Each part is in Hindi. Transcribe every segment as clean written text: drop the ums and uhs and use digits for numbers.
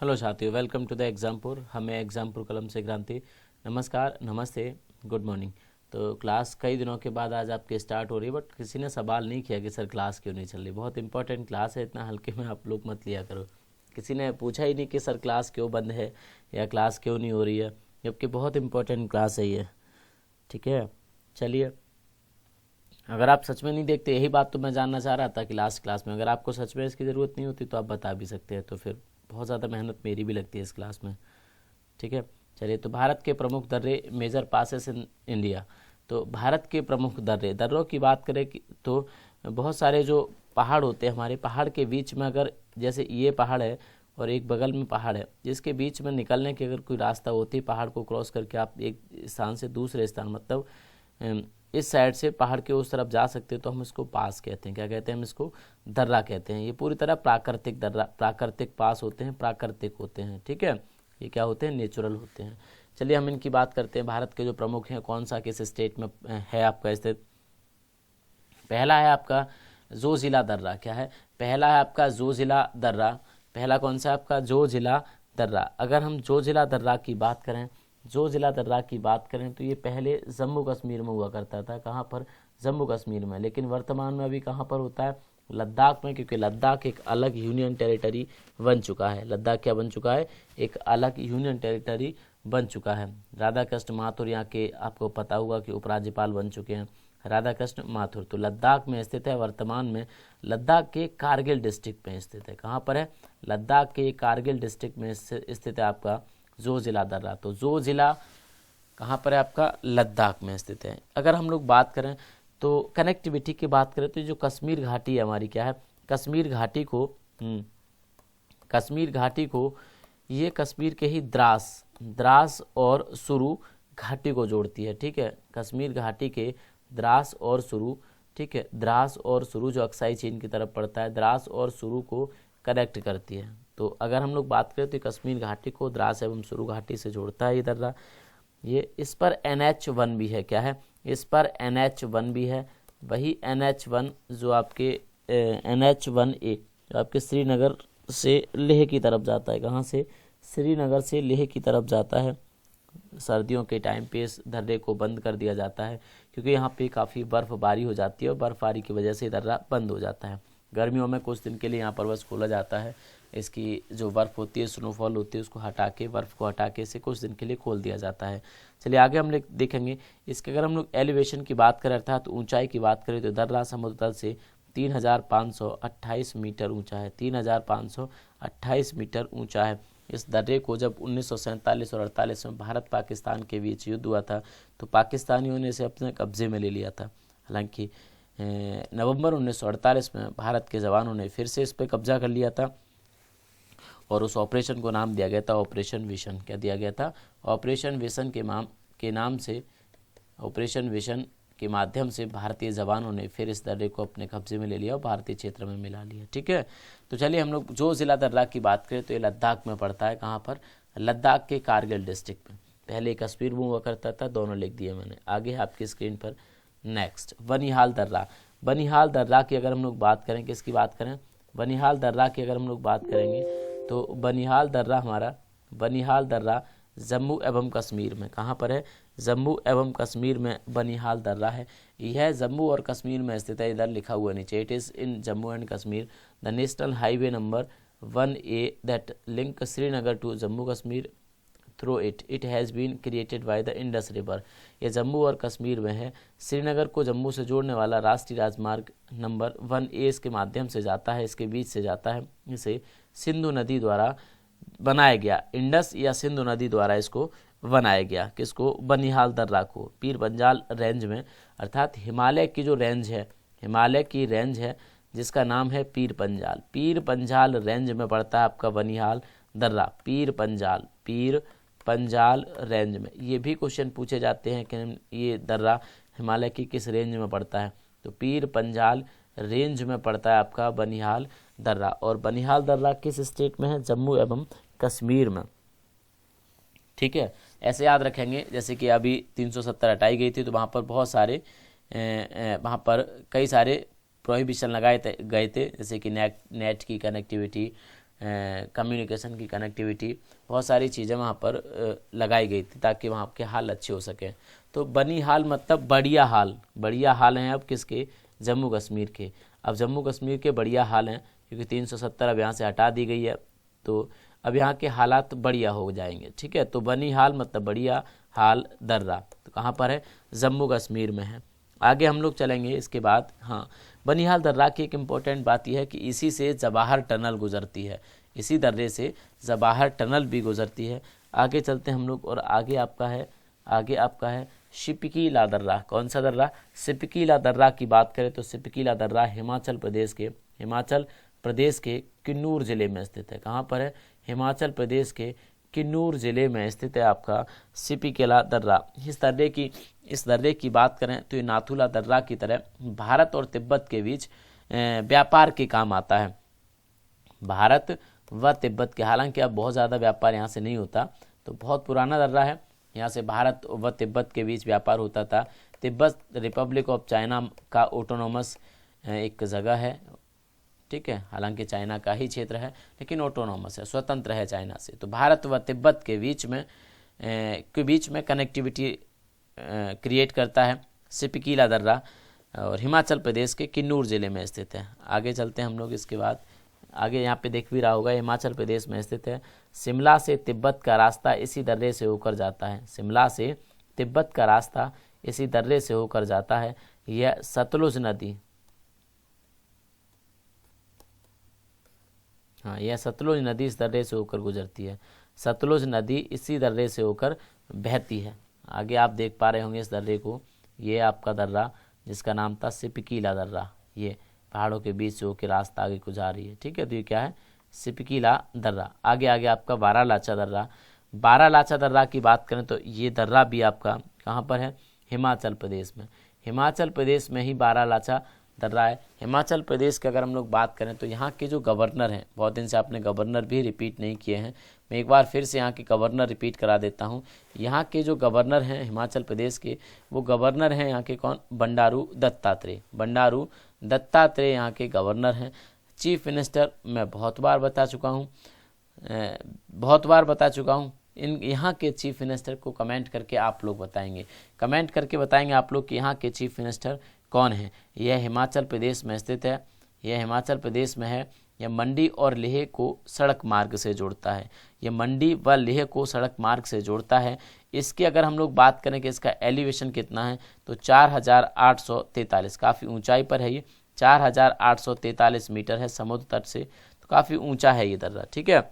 हेलो साथियों, वेलकम टू द एग्जामपुर। हमें एग्जामपुर कलम से क्रांति। नमस्कार, नमस्ते, गुड मॉर्निंग। तो क्लास कई दिनों के बाद आज आपकी स्टार्ट हो रही है, बट किसी ने सवाल नहीं किया कि सर क्लास क्यों नहीं चल रही। बहुत इंपॉर्टेंट क्लास है, इतना हल्के में आप लोग मत लिया करो। किसी ने पूछा ही नहीं कि सर क्लास क्यों बंद है या क्लास क्यों नहीं हो रही है, जबकि बहुत इंपॉर्टेंट क्लास है ये। ठीक है, चलिए। अगर आप सच में नहीं देखते, यही बात तो मैं जानना चाह रहा था कि लास्ट क्लास में अगर आपको सच में इसकी ज़रूरत नहीं होती तो आप बता भी सकते हैं, तो फिर बहुत ज़्यादा मेहनत मेरी भी लगती है इस क्लास में। ठीक है, चलिए। तो भारत के प्रमुख दर्रे, मेजर पासेस इन इंडिया। तो भारत के प्रमुख दर्रों की बात करें तो बहुत सारे जो पहाड़ होते हैं हमारे, पहाड़ के बीच में अगर जैसे ये पहाड़ है और एक बगल में पहाड़ है, जिसके बीच में निकलने की अगर कोई रास्ता होती है, पहाड़ को क्रॉस करके आप एक स्थान से दूसरे स्थान, मतलब इस साइड से पहाड़ के उस तरफ जा सकते हैं, तो हम इसको पास कहते हैं। क्या कहते हैं? हम इसको दर्रा कहते हैं। ये पूरी तरह प्राकृतिक दर्रा, प्राकृतिक पास होते हैं, प्राकृतिक होते हैं। ठीक है, ये क्या होते हैं? नेचुरल होते हैं। चलिए हम इनकी बात करते हैं। भारत के जो प्रमुख हैं, कौन सा किस स्टेट में है आपका स्थित। पहला है आपका जोजिला दर्रा। क्या है? पहला है आपका जोजिला दर्रा। पहला कौन सा है आपका? जोजिला दर्रा। अगर हम जोजिला दर्रा की बात करें, जोजिला दर्रा की बात करें तो ये पहले जम्मू कश्मीर में हुआ करता था। कहाँ पर? जम्मू कश्मीर में। लेकिन वर्तमान में अभी कहाँ पर होता है? लद्दाख में, क्योंकि लद्दाख एक अलग यूनियन टेरिटरी बन चुका है। लद्दाख क्या बन चुका है? एक अलग यूनियन टेरिटरी बन चुका है। राधा कृष्ण माथुर यहाँ के, आपको पता होगा कि उपराज्यपाल बन चुके हैं, राधा कृष्ण माथुर। तो लद्दाख में स्थित है। वर्तमान में लद्दाख के कारगिल डिस्ट्रिक्ट में स्थित है। कहाँ पर है? लद्दाख के कारगिल डिस्ट्रिक्ट में स्थित है आपका जोजिला दर्रा। तो जोजिला कहाँ पर है आपका? लद्दाख में स्थित है। अगर हम लोग बात करें तो कनेक्टिविटी की बात करें तो जो कश्मीर घाटी है हमारी, क्या है? कश्मीर घाटी को कश्मीर घाटी को ये कश्मीर के ही द्रास और सुरू घाटी को जोड़ती है। ठीक है, कश्मीर घाटी के द्रास और सुरू, ठीक है, द्रास और सुरू जो अक्साई चीन की तरफ पड़ता है, द्रास और सुरू को कनेक्ट करती है। तो अगर हम लोग बात करें तो कश्मीर घाटी को द्रास एवं सुरू घाटी से जोड़ता है ये दर्रा। ये इस पर NH1 भी है। क्या है? इस पर NH1 भी है। वही NH1 जो आपके NH1A जो आपके श्रीनगर से लेह की तरफ जाता है। कहाँ से? श्रीनगर से लेह की तरफ जाता है। सर्दियों के टाइम पे इस दर्रे को बंद कर दिया जाता है, क्योंकि यहाँ पे काफ़ी बर्फ़बारी हो जाती है और बर्फ़बारी की वजह से दर्रा बंद हो जाता है। गर्मियों में कुछ दिन के लिए यहाँ पर बस खोला जाता है। इसकी जो बर्फ़ होती है, स्नोफॉल होती है, उसको हटा के, बर्फ़ को हटा के इसे कुछ दिन के लिए खोल दिया जाता है। चलिए आगे हम लोग देखेंगे इसके। अगर हम लोग एलिवेशन की बात करें, अर्थात ऊंचाई की बात करें, तो दर्रा समुद्र तल से 3528 मीटर ऊंचा है। 3528 मीटर ऊंचा है। इस दर्रे को जब 1947 और 48 में भारत पाकिस्तान के बीच युद्ध हुआ था, तो पाकिस्तानियों ने इसे अपने कब्जे में ले लिया था। हालांकि नवंबर 1948 में भारत के जवानों ने फिर से इस पर कब्जा कर लिया था और उस ऑपरेशन को नाम दिया गया था ऑपरेशन विशन। क्या दिया गया था? ऑपरेशन विशन के नाम से, ऑपरेशन विशन के माध्यम से भारतीय जवानों ने फिर इस दर्रे को अपने कब्जे में ले लिया और भारतीय क्षेत्र में मिला लिया। ठीक है, तो चलिए हम लोग जो जिला दर्रा की बात करें तो ये लद्दाख में पड़ता है। कहाँ पर? लद्दाख के कारगिल डिस्ट्रिक्ट में। पहले कश्मीर में हुआ करता था, दोनों लिख दिए मैंने। आगे आपकी स्क्रीन पर नेक्स्ट बनिहाल दर्रा। बनिहाल दर्रा की अगर हम लोग बात करें, किसकी बात करें? बनिहाल दर्रा की अगर हम लोग बात करेंगे तो बनिहाल दर्रा हमारा, बनिहाल दर्रा जम्मू एवं कश्मीर में। कहाँ पर है? जम्मू एवं कश्मीर में बनिहाल दर्रा है। यह जम्मू और कश्मीर में स्थित है। इधर लिखा हुआ नीचे, it is in Jammu and Kashmir. The national highway number 1A that link Srinagar to Jammu Kashmir through it has been created by the Indus river. ये जम्मू और कश्मीर में है। श्रीनगर को जम्मू से जोड़ने वाला राष्ट्रीय राजमार्ग नंबर 1A इसके माध्यम से जाता है, इसके बीच से जाता है। इसे सिंधु नदी द्वारा बनाया गया, इंडस या सिंधु नदी द्वारा इसको बनाया गया। किसको? बनिहाल दर्रा को। पीर पंजाल रेंज में, अर्थात हिमालय की जो रेंज है, हिमालय की रेंज है जिसका नाम है पीर पंजाल। पीर पंजाल रेंज में पड़ता है आपका बनिहाल दर्रा। पीर पंजाल रेंज में। ये भी क्वेश्चन पूछे जाते हैं कि ये दर्रा हिमालय की किस रेंज में पड़ता है, तो पीर पंजाल रेंज में पड़ता है आपका बनिहाल दर्रा। और बनिहाल दर्रा किस स्टेट में है? जम्मू एवं कश्मीर में। ठीक है, ऐसे याद रखेंगे। जैसे कि अभी 370 हटाई गई थी, तो वहाँ पर बहुत सारे वहाँ पर कई सारे प्रोहिबिशन लगाए गए थे, जैसे कि नेट की कनेक्टिविटी, कम्युनिकेशन की कनेक्टिविटी, बहुत सारी चीज़ें वहाँ पर लगाई गई थी ताकि वहाँ के हाल अच्छे हो सकें। तो बनी हाल मतलब बढ़िया हाल, बढ़िया हाल हैं अब किसके, जम्मू कश्मीर के। अब जम्मू कश्मीर के बढ़िया हाल हैं क्योंकि 370 अब यहाँ से हटा दी गई है, तो अब यहाँ के हालात बढ़िया हो जाएंगे। ठीक है, तो बनी हाल मतलब बढ़िया हाल दर्रा, तो कहाँ पर है, जम्मू कश्मीर में है। आगे हम लोग चलेंगे इसके बाद। हाँ, बनिहाल दर्रा की एक इम्पोर्टेंट बात यह है कि इसी से जवाहर टनल गुजरती है, इसी दर्रे से जवाहर टनल भी गुजरती है। आगे चलते हैं हम लोग, और आगे आपका है शिपकीला दर्रा। कौन सा दर्रा, शिपकीला दर्रा की बात करें तो शिपकीला दर्रा हिमाचल प्रदेश के किन्नूर जिले में स्थित है। कहाँ पर है, हिमाचल प्रदेश के किन्नूर जिले में स्थित है आपका शिपकीला दर्रा। इस दर्रे की बात करें तो ये नाथुला दर्रा की तरह भारत और तिब्बत के बीच व्यापार के काम आता है। भारत व तिब्बत के, हालांकि अब बहुत ज़्यादा व्यापार यहाँ से नहीं होता, तो बहुत पुराना दर्रा है। यहाँ से भारत व तिब्बत के बीच व्यापार होता था। तिब्बत रिपब्लिक ऑफ चाइना का ऑटोनोमस एक जगह है। ठीक है, हालांकि चाइना का ही क्षेत्र है लेकिन ऑटोनोमस है, स्वतंत्र है चाइना से। तो भारत व तिब्बत के बीच में कनेक्टिविटी क्रिएट करता है शिपकीला दर्रा, और हिमाचल प्रदेश के किन्नूर जिले में स्थित है। आगे चलते हैं हम लोग इसके बाद। आगे यहाँ पे देख भी रहा होगा, हिमाचल प्रदेश में स्थित है। शिमला से तिब्बत का रास्ता इसी दर्रे से होकर जाता है। शिमला से तिब्बत का रास्ता इसी दर्रे से होकर जाता है। यह सतलुज नदी, हाँ, यह सतलुज नदी इस दर्रे से होकर गुजरती है। सतलुज नदी इसी दर्रे से होकर बहती है। आगे आप देख पा रहे होंगे इस दर्रे को, ये आपका दर्रा जिसका नाम था शिपकीला दर्रा, ये पहाड़ों के बीच से होकर रास्ता आगे को जा रही है। ठीक है, तो ये क्या है, शिपकीला दर्रा। आगे आपका बारालाचा दर्रा। बारालाचा दर्रा की बात करें तो ये दर्रा भी आपका कहाँ पर है, हिमाचल प्रदेश में। हिमाचल प्रदेश में ही बारालाचा दर्रा है। हिमाचल प्रदेश की अगर हम लोग बात करें तो यहाँ के जो गवर्नर हैं, बहुत दिन से आपने गवर्नर भी रिपीट नहीं किए हैं, मैं एक बार फिर से यहाँ के गवर्नर रिपीट करा देता हूँ। यहाँ के जो गवर्नर हैं हिमाचल प्रदेश के, वो गवर्नर हैं यहाँ के कौन, बंडारू दत्तात्रेय। बंडारू दत्तात्रेय यहाँ के गवर्नर हैं। चीफ मिनिस्टर मैं बहुत बार बता चुका हूँ। यहाँ के चीफ मिनिस्टर को कमेंट करके आप लोग बताएंगे, आप लोग कि यहाँ के चीफ मिनिस्टर कौन है। यह हिमाचल प्रदेश में स्थित है, यह हिमाचल प्रदेश में है। यह मंडी और लेह को सड़क मार्ग से जोड़ता है। यह मंडी व लेह को सड़क मार्ग से जोड़ता है। इसकी अगर हम लोग बात करें कि इसका एलिवेशन कितना है तो 4843, काफ़ी ऊंचाई पर है ये, 4843 मीटर है समुद्र तट से, तो काफ़ी ऊंचा है ये दर्रा। ठीक है,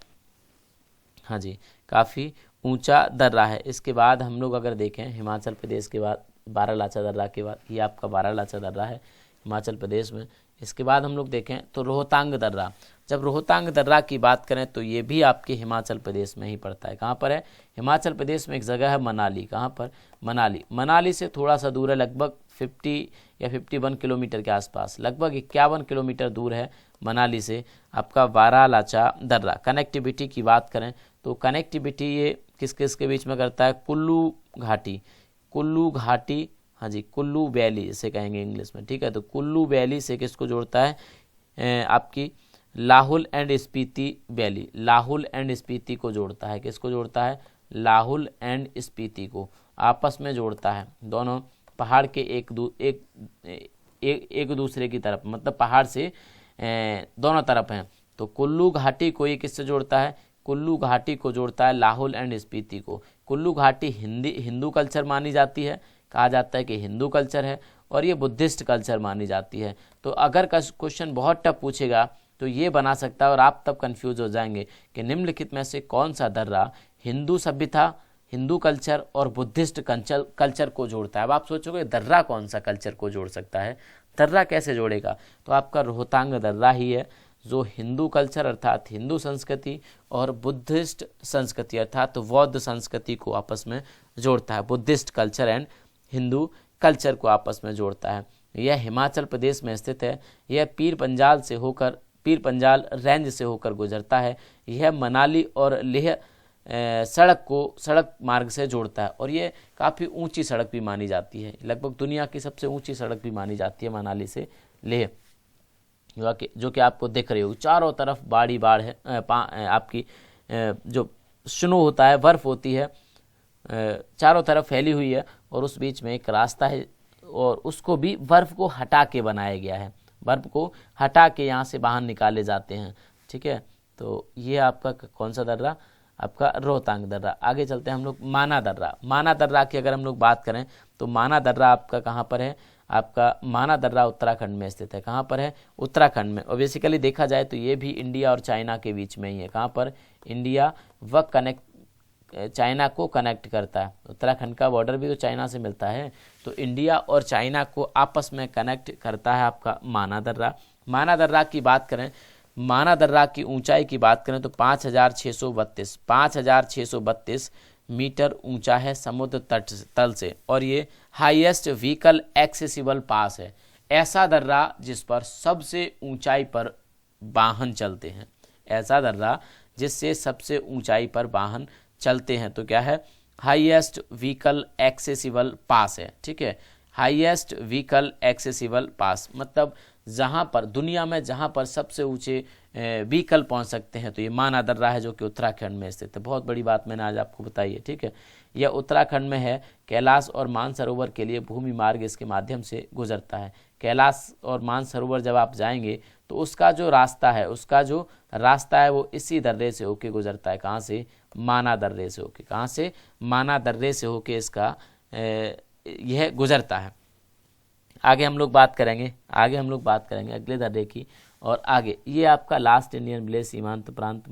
हाँ जी, काफ़ी ऊंचा दर्रा है। इसके बाद हम लोग अगर देखें हिमाचल प्रदेश के बाद बारालाचा दर्रा के बाद, ये आपका बारालाचा दर्रा है हिमाचल प्रदेश में। इसके बाद हम लोग देखें तो रोहतांग दर्रा। जब रोहतांग दर्रा की बात करें तो ये भी आपके हिमाचल प्रदेश में ही पड़ता है। कहाँ पर है, हिमाचल प्रदेश में एक जगह है मनाली। कहाँ पर, मनाली से थोड़ा सा दूर है, लगभग 50 या 51 किलोमीटर के आसपास, लगभग 51 किलोमीटर दूर है मनाली से आपका बारालाचा दर्रा। कनेक्टिविटी की बात करें तो कनेक्टिविटी ये किस किस के बीच में करता है, कुल्लू घाटी, हाँ जी, कुल्लू वैली इसे कहेंगे इंग्लिश में। ठीक है, तो कुल्लू वैली से किसको जोड़ता है, आपकी Lahaul and Spiti valley, Lahaul and Spiti को जोड़ता है। किसको जोड़ता है, लाहुल एंड स्पीति को आपस में जोड़ता है। दोनों पहाड़ के एक दूसरे की तरफ, मतलब पहाड़ से दोनों तरफ हैं। तो कुल्लू घाटी को ये किससे जोड़ता है, कुल्लू घाटी को जोड़ता है लाहुल एंड स्पीति को। कुल्लू घाटी हिंदू कल्चर मानी जाती है, कहा जाता है कि हिंदू कल्चर है, और ये बुद्धिस्ट कल्चर मानी जाती है। तो अगर क्वेश्चन बहुत टफ पूछेगा तो ये बना सकता है और आप तब कंफ्यूज हो जाएंगे कि निम्नलिखित में से कौन सा दर्रा हिंदू सभ्यता, हिंदू कल्चर और बुद्धिस्ट कल्चर को जोड़ता है। अब आप सोचोगे दर्रा कौन सा कल्चर को जोड़ सकता है, दर्रा कैसे जोड़ेगा, तो आपका रोहतांग दर्रा ही है जो हिंदू कल्चर अर्थात हिंदू संस्कृति और बुद्धिस्ट संस्कृति अर्थात बौद्ध संस्कृति को आपस में जोड़ता है। Buddhist culture and Hindu culture को आपस में जोड़ता है। यह हिमाचल प्रदेश में स्थित है। यह पीर पंजाल रेंज से होकर गुजरता है। यह मनाली और लेह सड़क मार्ग से जोड़ता है, और ये काफ़ी ऊंची सड़क भी मानी जाती है, लगभग दुनिया की सबसे ऊंची सड़क भी मानी जाती है मनाली से लेह। जो कि आपको दिख रही हो, चारों तरफ बाड़ी बाढ़ है, आपकी जो स्नो होता है, बर्फ होती है, चारों तरफ फैली हुई है, और उस बीच में एक रास्ता है, और उसको भी बर्फ को हटा के बनाया गया है, बर्फ को हटा के यहाँ से बाहर निकाले जाते हैं। ठीक है, तो ये आपका कौन सा दर्रा, आपका रोहतांग दर्रा। आगे चलते हैं हम लोग माना दर्रा। माना दर्रा की अगर हम लोग बात करें तो माना दर्रा आपका कहाँ पर है, आपका माना दर्रा उत्तराखंड में स्थित है। कहाँ पर है, उत्तराखंड में। और बेसिकली देखा जाए तो ये भी इंडिया और चाइना के बीच में ही है। कहाँ पर, इंडिया व चाइना को कनेक्ट करता है। उत्तराखंड का बॉर्डर भी तो चाइना से मिलता है, तो इंडिया और चाइना को आपस में कनेक्ट करता है आपका माना दर्रा। माना दर्रा की बात करें, माना दर्रा की ऊंचाई की बात करें तो 5,632 मीटर ऊंचा है समुद्र तल से, और ये हाईएस्ट व्हीकल एक्सेसिबल पास है। ऐसा दर्रा जिस पर सबसे ऊंचाई पर वाहन चलते हैं, ऐसा दर्रा जिससे सबसे ऊंचाई पर वाहन चलते हैं, तो क्या है, हाईएस्ट व्हीकल एक्सेसिबल पास है। ठीक है, हाईएस्ट व्हीकल एक्सेसिबल पास मतलब जहाँ पर दुनिया में जहाँ पर सबसे ऊंचे व्हीकल पहुँच सकते हैं, तो ये माना दर्रा है जो कि उत्तराखंड में स्थित है। बहुत बड़ी बात मैंने आज आपको बताई है। ठीक है, यह उत्तराखंड में है। कैलाश और मानसरोवर के लिए भूमि मार्ग इसके माध्यम से गुजरता है। कैलाश और मानसरोवर जब आप जाएंगे तो उसका जो रास्ता है वो इसी दर्रे से होके गुजरता है। कहाँ से, माना दर्रे से होके। कहाँ से, माना दर्रे से होके इसका यह गुजरता है। आगे हम लोग बात करेंगे अगले दर्रे की। और आगे ये आपका लास्ट इंडियन विलेज सीमांत प्रांत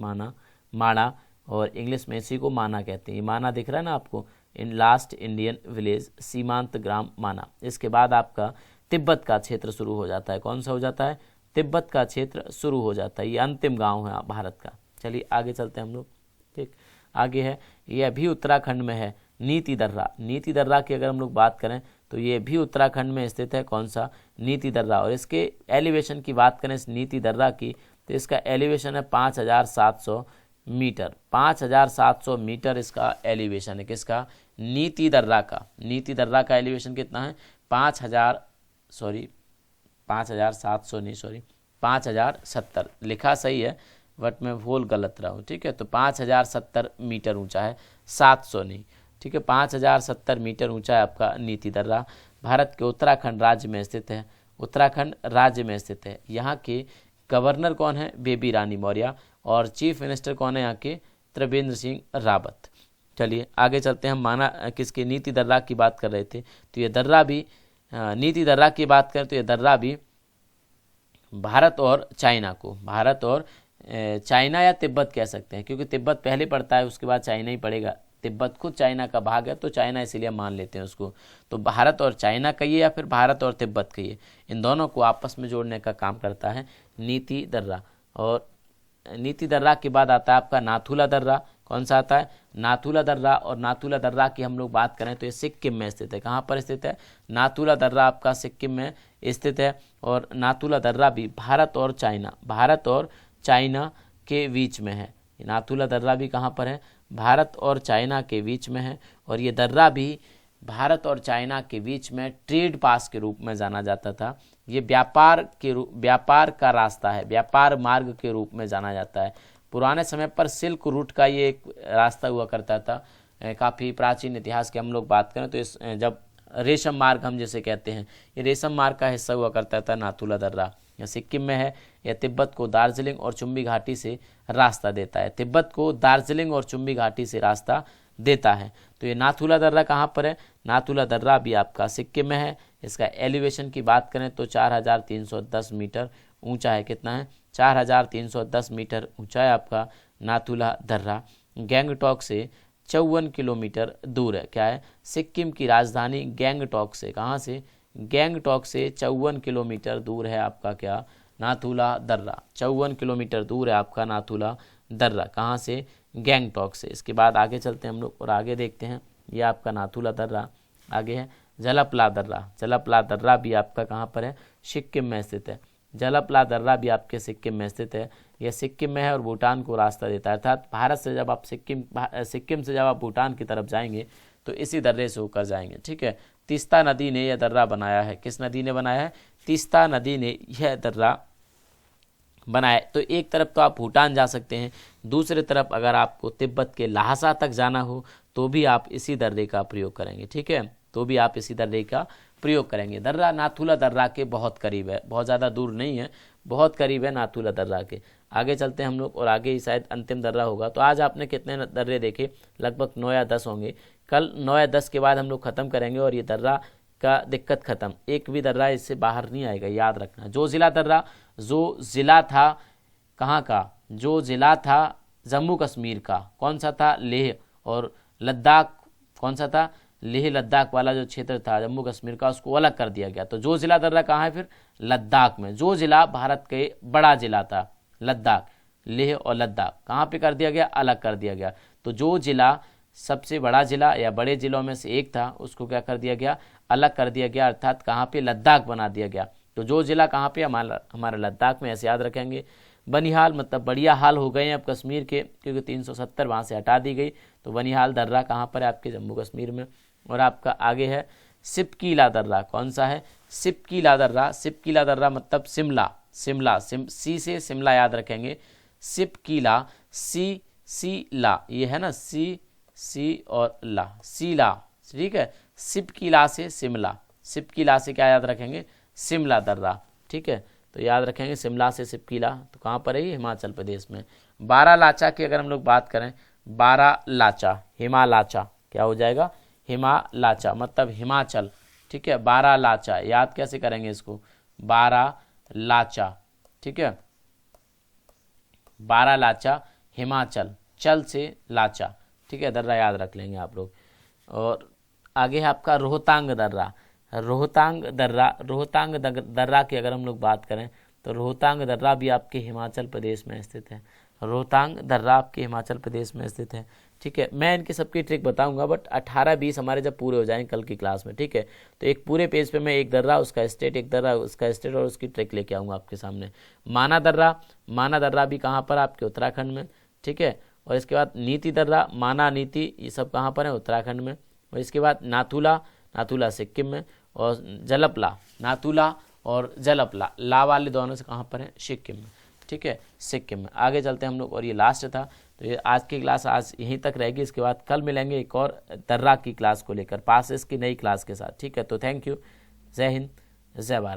माना, और इंग्लिश में इसी को माना कहते हैं। ये माना दिख रहा है ना आपको, इन लास्ट इंडियन विलेज सीमांत ग्राम माना। इसके बाद आपका तिब्बत का क्षेत्र शुरू हो जाता है। कौन सा हो जाता है, तिब्बत का क्षेत्र शुरू हो जाता है। ये अंतिम गांव है भारत का। चलिए आगे चलते हैं हम लोग। ठीक, आगे है, ये अभी उत्तराखंड में है, नीति दर्रा। नीति दर्रा की अगर हम लोग बात करें तो ये भी उत्तराखंड में स्थित है। कौन सा, नीति दर्रा। और इसके एलिवेशन की बात करें इस नीति दर्रा की, तो इसका एलिवेशन है 5,700 मीटर। 5,700 मीटर इसका एलिवेशन है। किसका, नीति दर्रा का। नीति दर्रा का एलिवेशन कितना है, 5,070 लिखा सही है बट मैं बोल गलत रहा हूँ। ठीक है, तो 5,070 मीटर ऊंचा है, 700 नहीं। ठीक है, 5,070 मीटर ऊंचा है आपका नीति दर्रा। भारत के उत्तराखंड राज्य में स्थित है। उत्तराखंड राज्य में स्थित है। यहाँ के गवर्नर कौन है, बेबी रानी मौर्य, और चीफ मिनिस्टर कौन है यहाँ के, त्रिवेंद्र सिंह रावत। चलिए आगे चलते हैं। हम माना किसके, नीति दर्रा की बात कर रहे थे, तो ये दर्रा भी, नीति दर्रा की बात करें तो ये दर्रा भी भारत और चाइना या तिब्बत कह सकते हैं, क्योंकि तिब्बत पहले पड़ता है, उसके बाद चाइना ही पड़ेगा। तिब्बत खुद चाइना का भाग है, तो चाइना इसीलिए मान लेते हैं उसको। तो भारत और चाइना कहिए या फिर भारत और तिब्बत कहिए, इन दोनों को आपस में जोड़ने का काम करता है नीति दर्रा। और नीति दर्रा के बाद आता है आपका नाथुला दर्रा। कौन सा आता है, नाथुला दर्रा। और नाथुला दर्रा की हम लोग बात करें तो ये सिक्किम में स्थित है। कहाँ पर स्थित है, नाथुला दर्रा आपका सिक्किम में स्थित है। और नाथुला दर्रा भी भारत और चाइना के बीच में है। नाथुला दर्रा भी कहाँ पर है, भारत और चाइना के बीच में है। और ये दर्रा भी भारत और चाइना के बीच में ट्रेड पास के रूप में जाना जाता था। ये व्यापार का रास्ता है, व्यापार मार्ग के रूप में जाना जाता है। पुराने समय पर सिल्क रूट का ये एक रास्ता हुआ करता था। काफ़ी प्राचीन इतिहास की हम लोग बात करें तो इस जब रेशम मार्ग हम जैसे कहते हैं, ये रेशम मार्ग का हिस्सा हुआ करता था नाथुला दर्रा। यह सिक्किम में है। यह तिब्बत को दार्जिलिंग और चुम्बी घाटी से रास्ता देता है। तिब्बत को दार्जिलिंग और चुम्बी घाटी से रास्ता देता है। तो ये नाथुला दर्रा कहाँ पर है, नाथुला दर्रा भी आपका सिक्किम में है। इसका एलिवेशन की बात करें तो 4,310 मीटर ऊंचा है। कितना है, 4,310 मीटर ऊंचा है आपका नाथुला दर्रा। गैंगटॉक से 54 किलोमीटर दूर है। क्या है, सिक्किम की राजधानी गैंगटॉक से, कहाँ से, गैंगटॉक से 54 किलोमीटर दूर है आपका क्या, नाथुला दर्रा। 54 किलोमीटर दूर है आपका नाथुला दर्रा। कहाँ से, गैंगटॉक से। इसके बाद आगे चलते हैं हम लोग और आगे देखते हैं। ये आपका नाथुला दर्रा। आगे है जलपला दर्रा। जलपला दर्रा भी आपका कहाँ पर है, सिक्किम में स्थित है। जलपला दर्रा भी आपके सिक्किम में स्थित है। यह सिक्किम में है और भूटान को रास्ता देता है। अर्थात भारत से जब आप सिक्किम से जब आप भूटान की तरफ जाएंगे तो इसी दर्रे से होकर जाएंगे। ठीक है, तीस्ता नदी ने यह दर्रा बनाया है। किस नदी ने बनाया है, तीस्ता नदी ने यह दर्रा बनाए। तो एक तरफ तो आप भूटान जा सकते हैं, दूसरी तरफ अगर आपको तिब्बत के ल्हासा तक जाना हो तो भी आप इसी दर्रे का प्रयोग करेंगे, ठीक है, तो भी आप इसी दर्रे का प्रयोग करेंगे। दर्रा नाथुला दर्रा के बहुत करीब है, बहुत ज़्यादा दूर नहीं है, बहुत करीब है नाथुला दर्रा के। आगे चलते हैं हम लोग और आगे ही शायद अंतिम दर्रा होगा। तो आज आपने कितने दर्रे देखे? लगभग 9 या 10 होंगे। कल 9 या 10 के बाद हम लोग ख़त्म करेंगे और ये दर्रा का दिक्कत ख़त्म, एक भी दर्रा इससे बाहर नहीं आएगा, याद रखना। जो ज़िला दर्रा, जो ज़िला था कहाँ का? जो ज़िला था जम्मू कश्मीर का, कौन सा था? लेह। और लद्दाख कौन सा था? लेह लद्दाख वाला जो क्षेत्र था जम्मू कश्मीर का, उसको अलग कर दिया गया। तो जो ज़िला दर्रा कहाँ है? फिर लद्दाख में। जो ज़िला भारत के बड़ा ज़िला था लद्दाख, लेह और लद्दाख, कहाँ पे कर दिया गया? अलग कर दिया गया। तो जो ज़िला सबसे बड़ा ज़िला या बड़े ज़िलों में से एक था, उसको क्या कर दिया गया? अलग कर दिया गया, अर्थात कहाँ पे? लद्दाख बना दिया गया। तो जो ज़िला कहाँ पे? हमारा लद्दाख में, ऐसे याद रखेंगे। बनिहाल मतलब बढ़िया हाल हो गए हैं अब कश्मीर के, क्योंकि 370 वहाँ से हटा दी गई। तो बनिहाल दर्रा कहाँ पर है? आपके जम्मू कश्मीर में। और आपका आगे है सिपकीला दर्रा, कौन सा है? सिपकीला दर्रा। सिपकीला दर्रा मतलब शिमला, शिमला सी से शिमला याद रखेंगे। सिपकीला, सी ला, ये है ना, सी और ला, सीला, ठीक है। सिपकीला से शिमला, सिपकीला से क्या याद रखेंगे? शिमला दर्रा, ठीक है। तो याद रखेंगे शिमला से सिपकीला। तो कहाँ पर है ये? हिमाचल प्रदेश में। बारालाचा की अगर हम लोग बात करें, बारालाचा, हिमालाचा, क्या हो जाएगा? हिमालाचा मतलब हिमाचल, ठीक है। बारालाचा याद कैसे करेंगे इसको? बारालाचा, ठीक है। बारालाचा हिमाचल, चल से लाचा, ठीक है, दर्रा याद रख लेंगे आप लोग। और आगे है आपका रोहतांग दर्रा। रोहतांग दर्रा, रोहतांग दर्रा की अगर हम लोग बात करें तो रोहतांग दर्रा भी आपके हिमाचल प्रदेश में स्थित है। रोहतांग दर्रा आपके हिमाचल प्रदेश में स्थित है, ठीक है। मैं इनकी सबकी ट्रिक बताऊंगा, बट 18-20 हमारे जब पूरे हो जाएंगे कल की क्लास में, ठीक है। तो एक पूरे पेज पे मैं एक दर्रा, उसका स्टेट, एक दर्रा उसका स्टेट और उसकी ट्रिक लेके आऊँगा आपके सामने। माना दर्रा, माना दर्रा भी कहाँ पर? आपके उत्तराखंड में, ठीक है। और इसके बाद नीति दर्रा, माना, नीति, ये सब कहाँ पर है? उत्तराखंड में। और इसके बाद नाथुला, नाथुला सिक्किम में। और जलपला, नाथुला और जलपला, ला वाले दोनों से कहाँ पर है? सिक्किम में, ठीक है, सिक्किम में। आगे चलते हैं हम लोग और ये लास्ट था। तो ये आज की क्लास आज यहीं तक रहेगी। इसके बाद कल मिलेंगे एक और दर्रा की क्लास को लेकर, पासेस की नई क्लास के साथ, ठीक है। तो थैंक यू, जय हिंद, जय भारत।